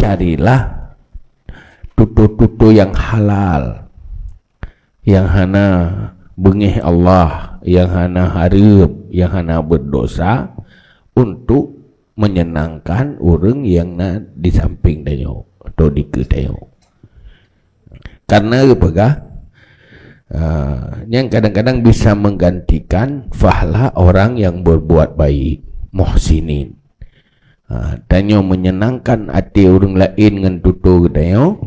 carilah tutu-tutu yang halal, yang hana bengih Allah, yang hana haram, yang hana berdosa, untuk menyenangkan orang yang na di samping dayo atau di dayo. Karena apa? Yang kadang-kadang bisa menggantikan pahala orang yang berbuat baik, muhsinin. Danyo menyenangkan hati orang lain dengan tutur danyo,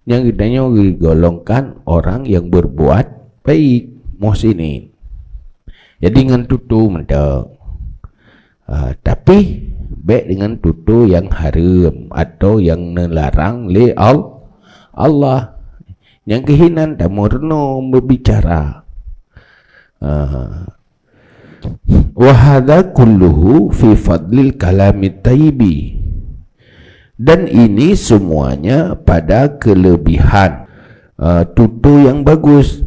yang danyo digolongkan orang yang berbuat baik, muhsinin. Jadi dengan tutur mendak. Tapi baik dengan tutur yang haram atau yang melarang oleh Allah. Yang kehinan tak murno berbicara. Wa hadza kulluhu fi fadlil kalamit tayyibi. Dan ini semuanya pada kelebihan tutur yang bagus.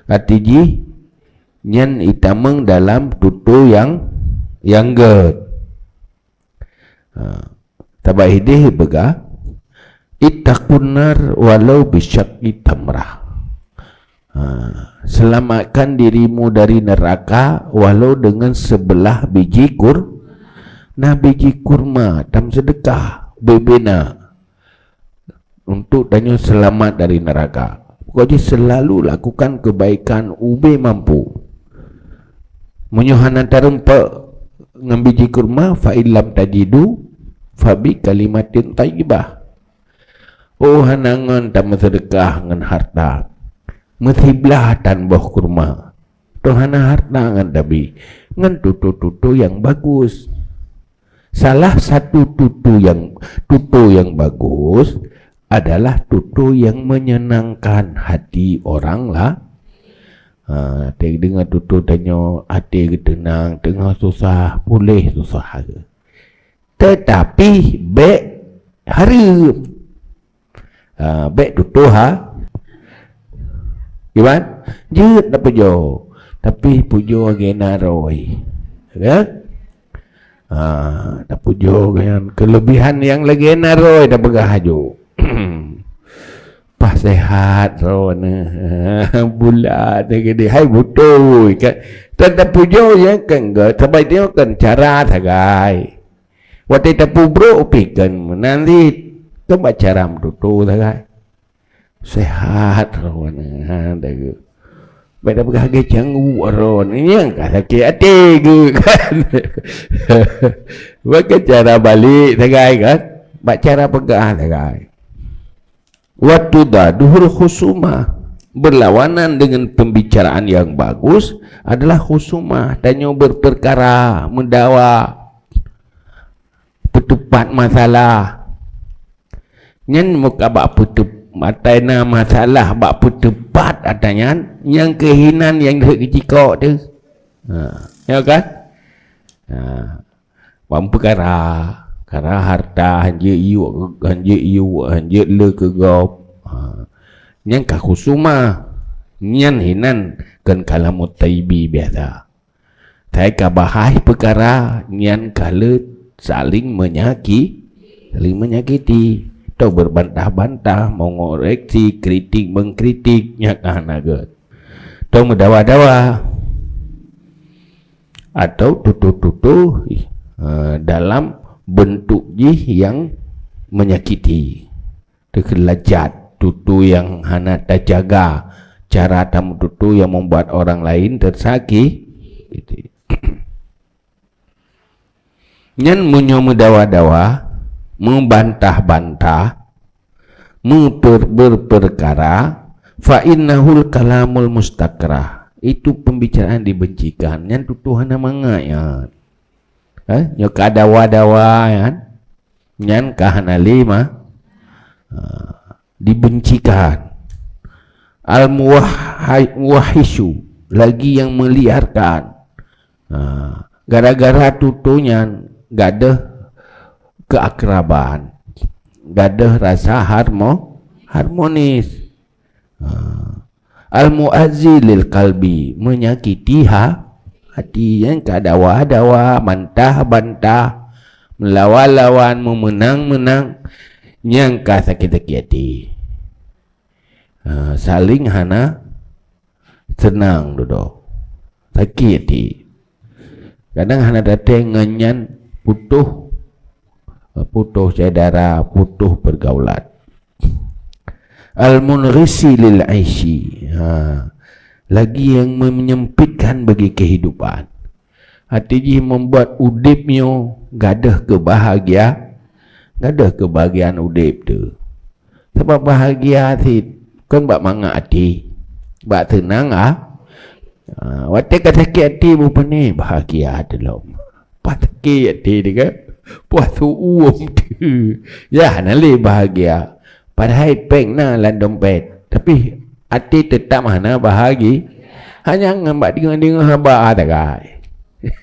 Artinya nyan itameng dalam tutur yang ged. Tabahidih bega ittaqunnar walau bisyaqi tamrah. Selamatkan dirimu dari neraka walau dengan sebelah biji biji kurma tam sedekah bebena untuk danyo selamat dari neraka. Pokoknya selalu lakukan kebaikan ube mampu. Menyuhana tarempa ngambiji kurma fa illam tajidu fabi kalimatin tayyibah. Oh hanangan tam sedekah ngan harta. Methiblah tan boh kurma. Tuhana harta ngan dabi. Ngan tutu-tutu yang bagus. Salah satu tutu yang bagus adalah tutu yang menyenangkan hati orang lah. Dengar tutu danyo hati tenang, tengah susah, boleh susah. Tetapi baik haram. Baik tutu Iwan jut tak pujo, tapi pujo agena roy, ya? Tak pujo dengan kelebihan yang lagi naroy dah begahaju. Pas sehat ron bulat gede hai betul kan tak pujo ya kan enggak sampai dia kan cara tagai waktu tapu bro pikan nanti coba cara tutu tagai sehat ron dah beda begah canggu ron ini yang sakit hati kan bagaimana cara balik tagai kan cara pegah tagai. Waktu daduhul khusumah, berlawanan dengan pembicaraan yang bagus adalah khusumah, danyo berperkara, mendawa petupat masalah. Nyan muka bak petup matana masalah bak petupat adanya yang kehinan yang kecikok tu. Ya kan? Perkara karena harta hanje iu le ke gop nyan ka khusuma nyan hinan kan kalamut taibi biasa tai ka bahai perkara nyan kala saling menyakiti tau berbantah-bantah mau ngoreksi kritik mengkritik nyak naga tau mendawa-dawa atau tutu-tutu dalam bentuk jih yang menyakiti terkelajat tutu yang hana tak jaga cara tamu tutu yang membuat orang lain tersakit gitu. Nyan munyo mendawa-dawa membantah-bantah berperkara fa innahul kalamul mustakrah itu pembicaraan dibencikan nyan tutu hana mangayat nyo kadawa-dawa kan nyan kahana lima dibencikan al-muwahishu lagi yang meliarkan gara-gara tutunya gak ada keakraban gak ada rasa harmonis al-mu'azzilil kalbi menyakiti hati yang kadawa-dawa bantah-bantah melawan-lawan, memenang-menang, nyangka sakit-sakit hati. Saling hana senang duduk, sakit hati. Kadang hana datang nganyan putuh saudara, putuh pergaulan. Al-munghisi lil aishi, lagi yang menyempitkan bagi kehidupan. Artinya membuat udipnya gadah kebahagiaan udip tu. Sebab bahagia hati kan bak mangak hati, bak tenang waktu kata sakit hati bukan ni bahagia dalam. Pas sakit hati dia puas uum tu. Ya nali bahagia. Padahal peng na lan dompet. Tapi hati tetap mana bahagia. Hanya ngambak dengar haba tak kai.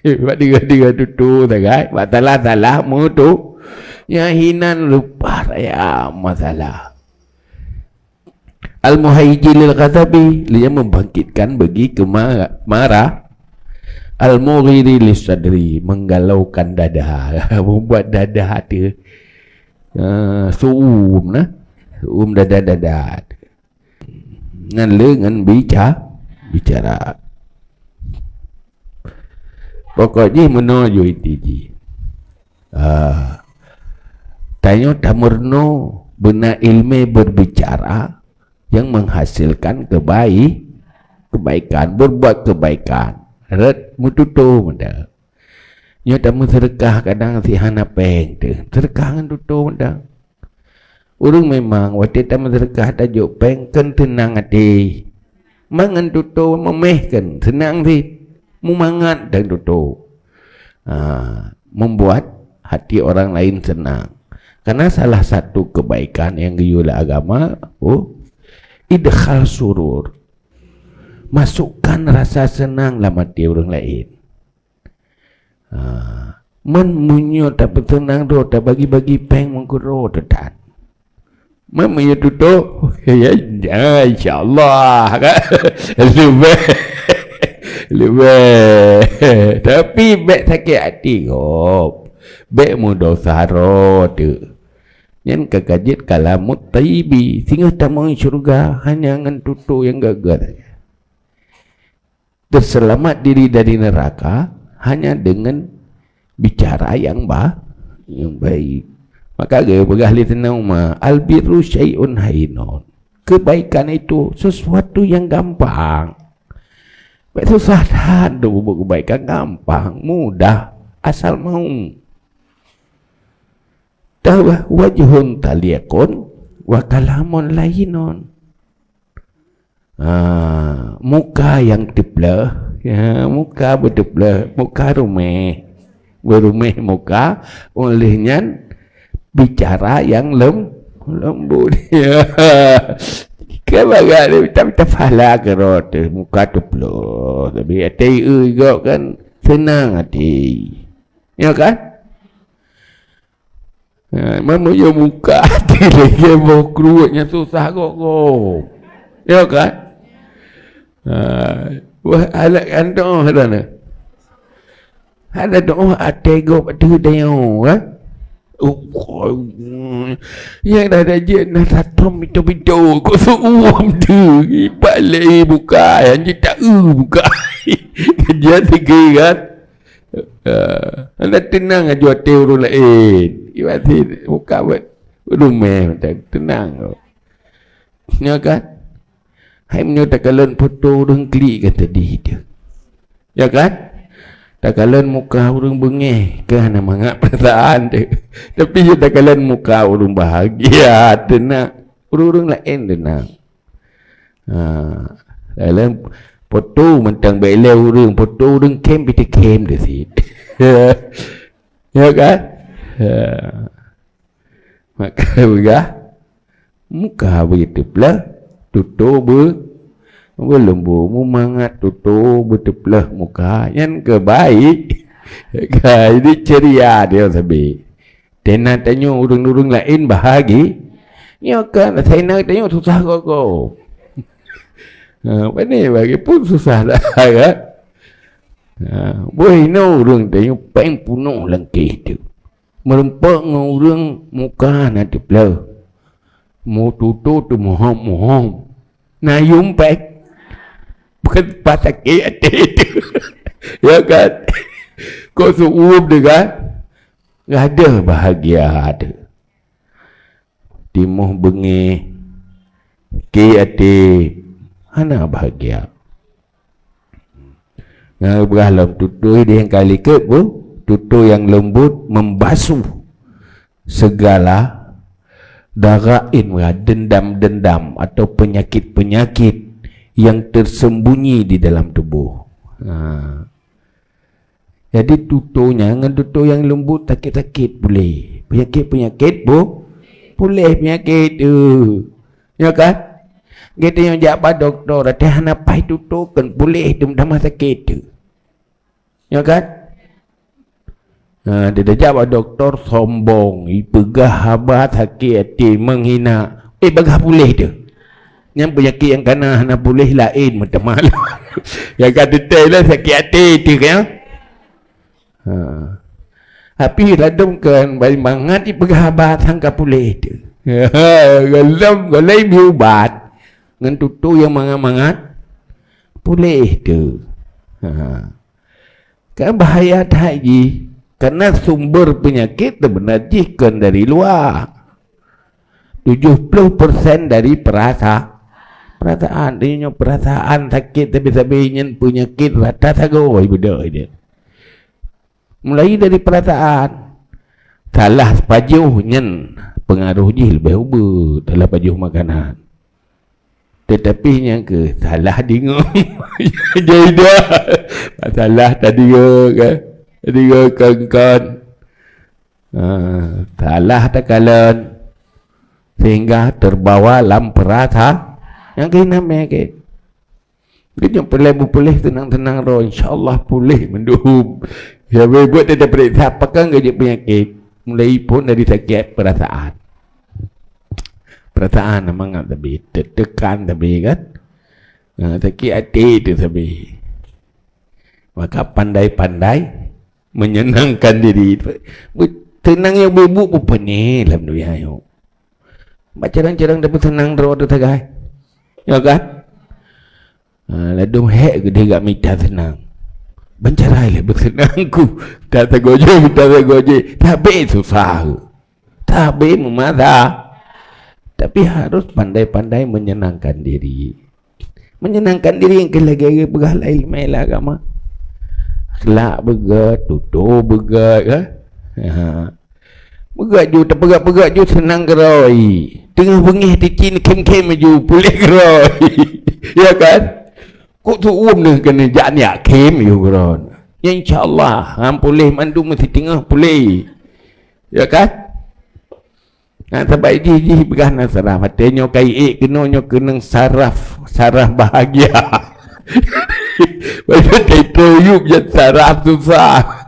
Bak dengar tu tak kai. Bak salah mu tu. Yang hinan lupa raya masalah. Al-muhayji lil ghadabi, dia membangkitkan bagi kemarah. Al-mughiri lis sadri, menggalaukan dada, membuat dada hati suum dada ngan bicara. Pokoknya menuju itu tanya tamurno benar ilmu berbicara yang menghasilkan kebaikan, berbuat kebaikan. Red mututu menda. Nya tamu sedekah kadang si hana peng tu. Sedekah ngan tutu menda. Urang memang waktu tamu sedekah tajuk peng kan tenang hati. Mangan tutu memehkan senang si mumangat dan tutu. Membuat hati orang lain senang. Karena salah satu kebaikan yang gayula agama, idkhal surur, masukkan rasa senang dalam hati orang lain. Munyo tak bertenang do, tak bagi-bagi peng mengkuro tetan. Munyo tutup, ya insyaAllah kan. Lebih. Tapi bek sakit hati kop. Bek mudah sahara tu. Yang kekajit kalamut taibi, sehingga tamu syurga hanya dengan tutu yang gagal. Terselamat diri dari neraka hanya dengan bicara yang baik. Maka berahli tenang al-birru syai'un hainun. Kebaikan itu sesuatu yang gampang. Susah dah buat kebaikan, gampang, mudah, asal mau. Wajhun taliyakun wa kalamun lainun. Muka yang teblah, muka berteblah, muka berumeh muka, olehnya bicara yang lembut. Kebagai kita fahla kerot muka teblah, tapi hati juga kan senang hati, ya kan? Menuju muka hati lagi mau keluarnya susah kok. Ya kan? Wah, ada doa sana. Ada doa hati kok betul dia kan? Yang dah ada je nak satom itu kok suam tu. Balik buka yang tak buka. Kerja tiga kan? Anda tenang aja hati orang lain. Ibarat muka buat rumah macam tenang. Ya kan? Hai menyuruh kalian foto orang klik kan tadi dia. Ya kan? Tak kalian muka orang bengih kerana mangap perasaan dia. Tapi tak kalian muka orang bahagia, tenang. Orang-orang lain tenang. Kalian foto mentang bela orang, foto orang kem kita kem dia sih. Ya kan? Maka muka begitu pula tutup berlembu memangat tutup berteplah muka yang kebaik. Ini ceria dia sabi. Tena tanya orang-orang lain bahagia. Ya kan saya nak tanya susah kok. Ini bagi pun susah dah kan. Boleh no orang tanya peng punuh langkih tu. merempak dengan orang muka nanti pula mau tutup tu mohon nah yumpek bukan pasal sakit itu ya kan kau suruh dengan nggak ada bahagia ada timuh bengi kiati mana bahagia nah berhalam tutup dia yang kali ke tutup yang lembut membasuh segala darain dendam-dendam atau penyakit-penyakit yang tersembunyi di dalam tubuh. Jadi tutunya dengan tutup yang lembut sakit-sakit boleh. Penyakit-penyakit boleh penyakit tu. Ya kan? Kita yang jabat doktor ada hanapai tutup kan boleh tu dah sakit tu. Ya kan? Dia dah jawab doktor sombong, pegah habat sakit hati menghina. Bagah boleh tu. Yang penyakit yang kena hana boleh lain macam mana. Yang kata lah sakit hati tu kan. Tapi ladungkan bagi mangat pegah habat sangka boleh tu. Kalau diubat dengan tutu yang mangat boleh tu. Kan bahaya tadi. Karena sumber penyakit menajiskan dari luar. 70% dari perasaan. Dia perasaan sakit tapi ingin penyakit rata sagoi benda dia. Mulai dari perasaan. Salah pajuh nyen pengaruh je lebih ubah dalam pajuh makanan. Tetapi yang ke salah dengar. Jadi dah masalah tadi kan. Jadi kan salah takalan sehingga terbawa dalam perasa yang kena mengek. Kita boleh tenang-tenang roh, insyaAllah boleh mendum. Ya buat dia periksa apakah gaji penyakit mulai pun dari sakit perasaan. Perasaan memang tapi tertekan tapi kan sakit hati itu tapi. Maka pandai-pandai menyenangkan diri. Tenang yang bebuk pun pening dalam dunia yo. Baca-baca dapat senang roh tu tagai. Ya kan? Ladum hek ke dia gak minta senang. Bencarai lah bersenangku. Tak tergoje, tapi susah. Tapi memadah. Tapi harus pandai-pandai menyenangkan diri. Menyenangkan diri yang kelagi begah ilmu agama. Kelak begat, tutup begat kan? Begat je, tak begat je senang geroi. Tengah bengih ticin kem-kem je pulih geroi. Ya kan? Kok tu dah kena janiak kem je geroi. Ya insyaAllah pulih mandu mesti tengah pulih. Ya kan? Sebab ini begah nak saraf. Hatinya kai kena saraf bahagia. Macam kita yuk je saraf susah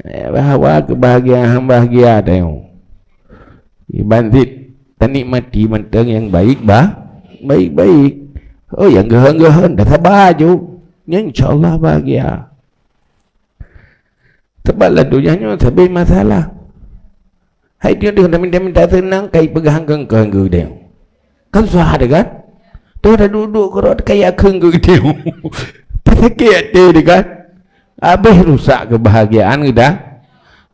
bahawa kebahagiaan bahagia tengok bandit tanik mati menteng yang baik baik oh yang gehan dah sabar je insyaAllah bahagia sebablah dunianya sebab masalah hai dia minta senang kai pegang kengkang dia kan susah ada kan tu dah duduk kerot kayak keng ke dia sakit dia kan habis rusak kebahagiaan kita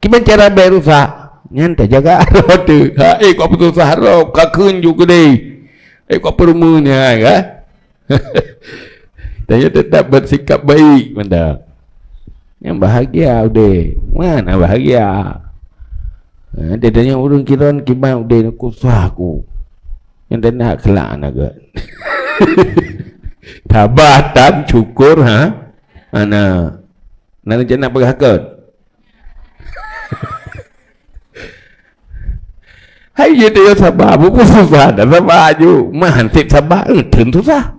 gimana cara biar rusak nyantai jaga roh tu kau betul susah roh kakun juga deh kau perumunya kan dia tetap bersikap baik benda yang bahagia udah mana bahagia dia tanya orang kiran kiban udah aku susah aku yang dia nak kelak naga tabatan cukur mana nak nak berhakut hai dia dia sabar buku susah dah sabar je mahan sip sabarถึง susah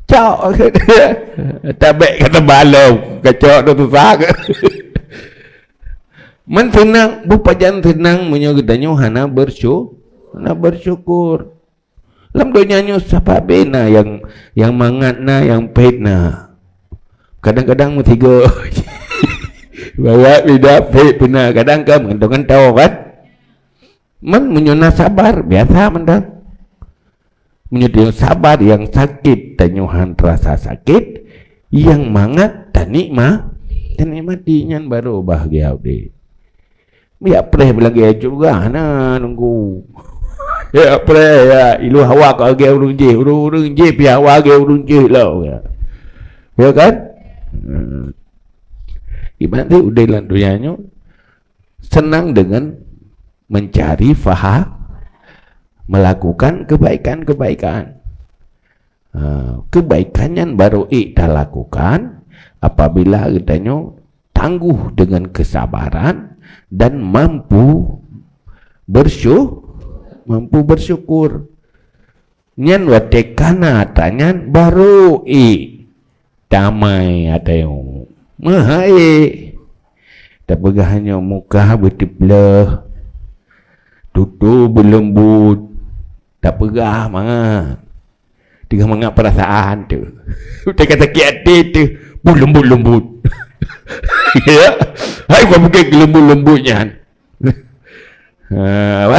cok tabek kata balau kacok tu susah ke man senang bupajan senang menyogedanya hana bersyukur dalam dunianya siapa bena yang mangatna yang pahitna Kadang-kadang tiga. Bawa bida puna kadang ke mengentong-entong kan. Menyuna sabar biasa mendak. Menyuna sabar yang sakit tanyuhan rasa sakit, yang mangat dan nikmati nyan baru bahagia deh. Biar preh lagi juga nah nunggu. Ya preh ya ilu hawa ka ge urung je pi hawa ge urung je lah ya kan. Ibarat udah lan dunianya senang dengan mencari melakukan kebaikan-kebaikan. Kebaikan yang baru kita lakukan apabila kitanya tangguh dengan kesabaran dan mampu bersyukur. Nyan watekana tanyan baru damai atayo mahai. Tapagahnya muka bertiplah tutu berlembut tak pegah mana tiga mengap perasaan tu tak kata hati tu lembut ya hai kau bukan lembut-lembutnya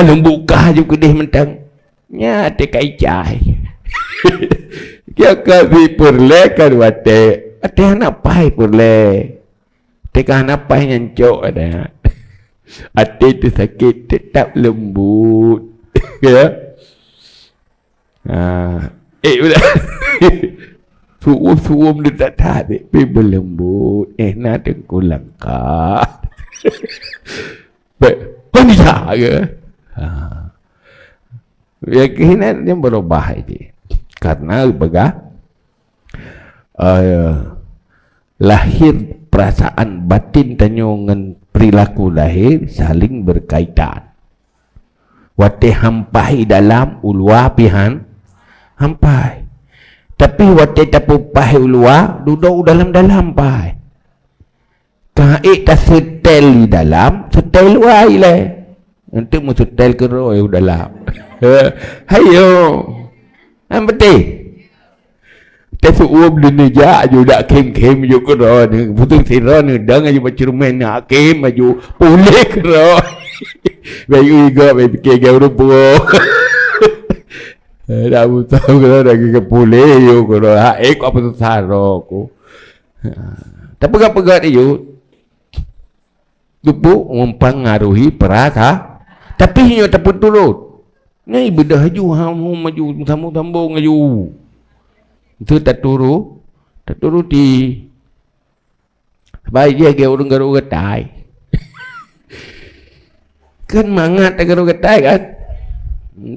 lembut kah juga deh mentang nya tekai cai kya kabi purle kan wate ate anak pai purle teka anak pai nyancok ada hati itu sakit tetap lembut ya. Udah suum dia tak tarik tapi berlembut nak tengkulang kah bisa ke keyakinan yang berubah itu karena lahir perasaan batin tanyongan perilaku lahir saling berkaitan. Wate hampai dalam ulua pihan hampai. Tapi wate tapu pai ulua duduk dalam pai. Kaik tak setel dalam, setel luar le. Nanti mu setel ke roh dalam. Hayo. Betul. Tapi uam dunia juga kem juga roh. Betul sirah ni dang aja bercermin nak kem maju pulih roh. Bayu juga fikir guru buo. Dah tahu kalau lagi ke pulih yo roh. Apa tu saro ko. Tapi pegat yo. Tupu mempengaruhi perasa. Tapi nyo tak turut. Ni bedah haju maju sambung ngaju. Itu tak turuti baik dia ke orang garu getai kan mangat garu getai kan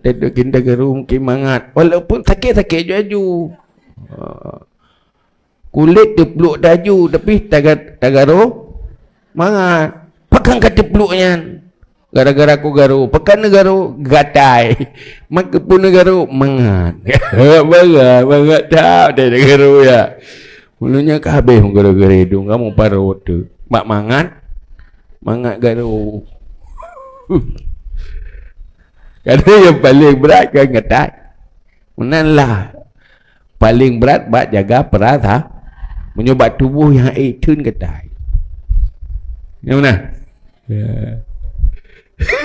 kita garu mungkin mangat walaupun sakit jaju kulit tepluk daju tapi tagaro mangat pegang ke tepluknya gara-gara aku garu pekan garu gatai maka pun garu mangat bangat tak dari garu ya mulanya kabeh garu-garu hidung kamu parut tu mak mangat garu kadang yang paling berat kan gatai menanlah paling berat bak jaga perasa menyobat tubuh yang itun gatai yang mana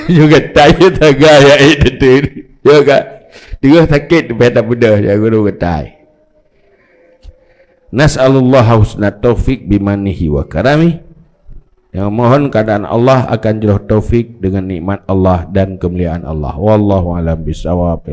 juga tanya taga ya itu juga tiga sakit beta budak ya guru ketai. Nas'alullah husna taufik bimanihi wa karami. Yang mohon keadaan Allah akan jauh taufik dengan nikmat Allah dan kemuliaan Allah. Wallahu a'lam bishawab.